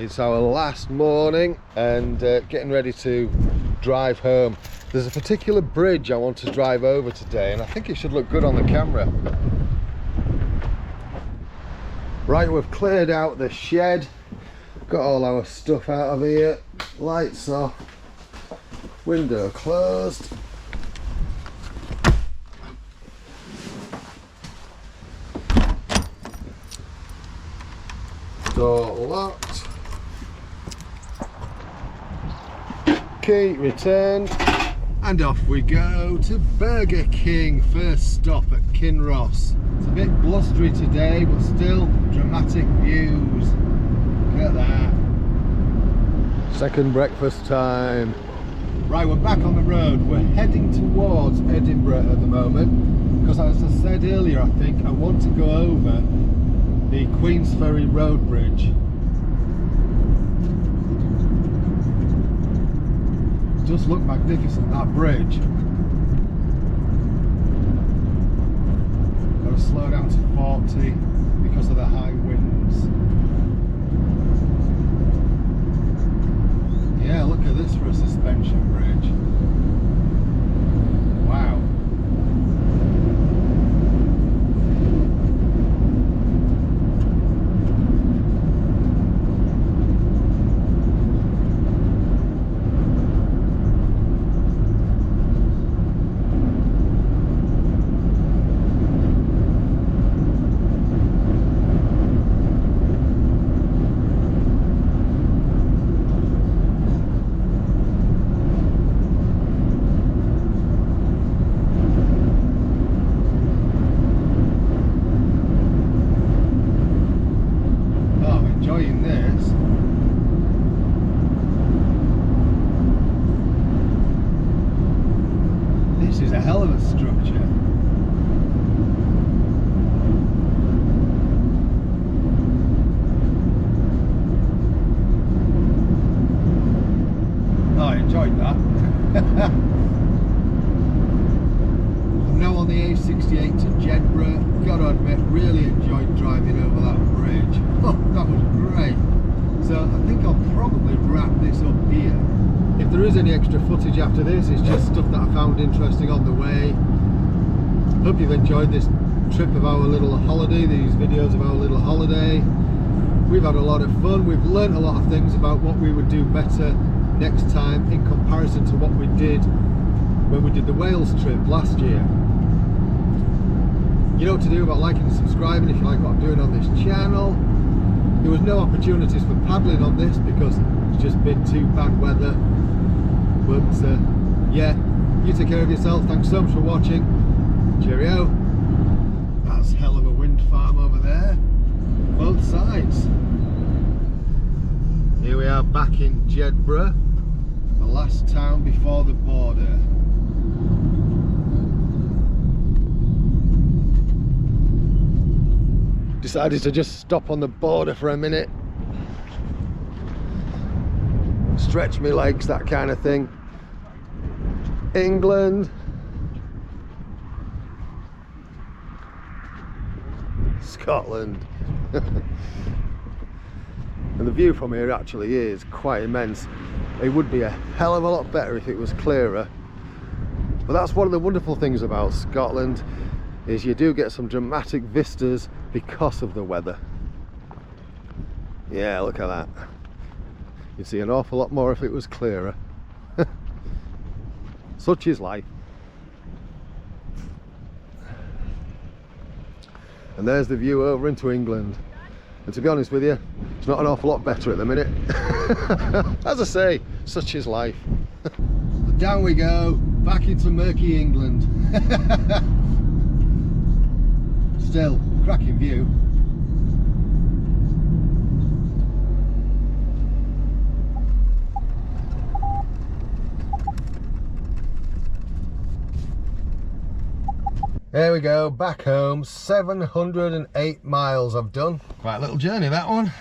It's our last morning and getting ready to drive home. There's a particular bridge I want to drive over today and I think it should look good on the camera. Right, we've cleared out the shed, got all our stuff out of here, lights off, window closed. Door locked. Key returned. And off we go to Burger King. First stop at Kinross. It's a bit blustery today, but still dramatic views. Look at that. Second breakfast time. Right, we're back on the road. We're heading towards Edinburgh at the moment because, as I said earlier, I think I want to go over the Queensferry road bridge. It does look magnificent, that bridge. Got to slow down to 40 because of the high winds. Yeah, look at this for a suspension bridge. Wow. This is a hell of a structure. Oh, I enjoyed that. I'm now on the A68 to Jedburgh. Gotta admit, really enjoyed driving over that bridge. Oh, that was great. So I think I'll probably wrap this up here. If there is any extra footage after this, it's just stuff that I found interesting on the way. Hope you've enjoyed this trip of our little holiday, these videos of our little holiday. We've had a lot of fun. We've learned a lot of things about what we would do better next time in comparison to what we did when we did the Wales trip last year. You know what to do about liking and subscribing if you like what I'm doing on this channel. There was no opportunities for paddling on this because it's just been too bad weather. But yeah, you take care of yourself. Thanks so much for watching. Cheerio. That's hell of a wind farm over there. Both sides. Here we are back in Jedburgh, the last town before the border. Decided to just stop on the border for a minute. Stretch my legs, that kind of thing. England. Scotland. And the view from here actually is quite immense. It would be a hell of a lot better if it was clearer. But that's one of the wonderful things about Scotland, is you do get some dramatic vistas because of the weather. Yeah, look at that. You'd see an awful lot more if it was clearer. Such is life. And there's the view over into England. And to be honest with you, it's not an awful lot better at the minute. As I say, such is life. Down we go, back into murky England. Still, cracking view. There we go, back home. 708 miles I've done. Quite a little journey, that one.